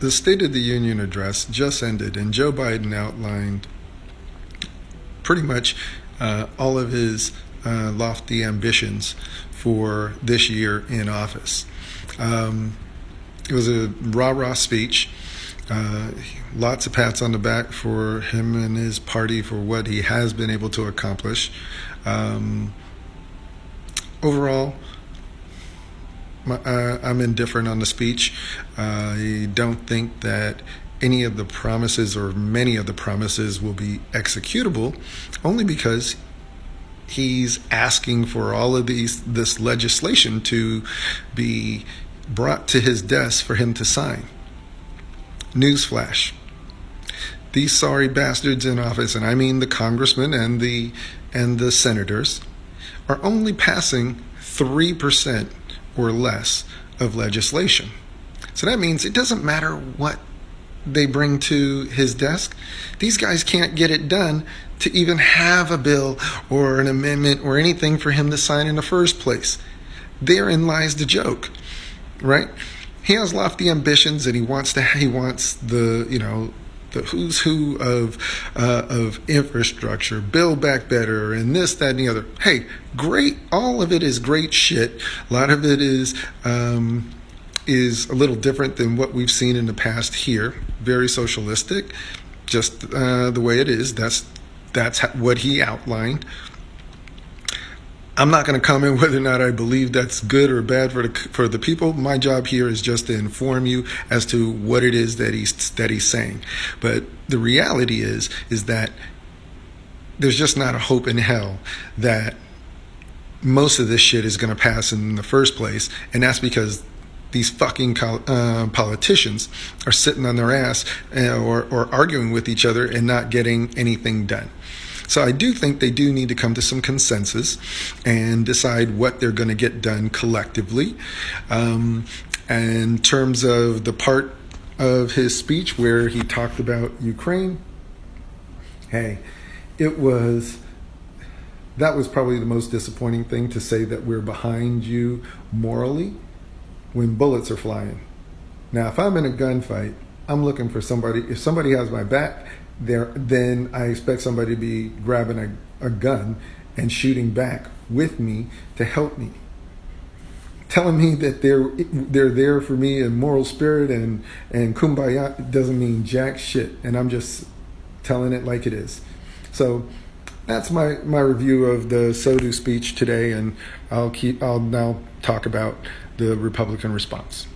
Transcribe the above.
The State of the Union address just ended, and Joe Biden outlined pretty much all of his lofty ambitions for this year in office. It was a rah-rah speech. Lots of pats on the back for him and his party for what he has been able to accomplish. Overall, I'm indifferent on the speech. I don't think that any of the promises or many of the promises will be executable, only because he's asking for all of this legislation to be brought to his desk for him to sign. Newsflash. These sorry bastards in office, and I mean the congressmen and the senators, are only passing 3% or less of legislation. So that means it doesn't matter what they bring to his desk. These guys can't get it done to even have a bill or an amendment or anything for him to sign in the first place. Therein lies the joke, right? He has lofty ambitions, and he wants the who's who of infrastructure, build back better, and this, that, and the other. Hey, great. All of it is great shit. A lot of it is a little different than what we've seen in the past here. Very socialistic, just the way it is. That's what he outlined. I'm not going to comment whether or not I believe that's good or bad for the people. My job here is just to inform you as to what it is that he's saying. But the reality is that there's just not a hope in hell that most of this shit is going to pass in the first place, and that's because these fucking politicians are sitting on their ass or arguing with each other and not getting anything done. So I do think they do need to come to some consensus and decide what they're going to get done collectively. And in terms of the part of his speech where he talked about Ukraine, hey, that was probably the most disappointing thing, to say that we're behind you morally when bullets are flying. Now, if I'm in a gunfight, I'm looking for somebody. If somebody has my back, then I expect somebody to be grabbing a gun and shooting back with me to help me. Telling me that they're there for me in moral spirit and kumbaya doesn't mean jack shit, and I'm just telling it like it is. So that's my review of the Sodu speech today, and I'll now talk about the Republican response.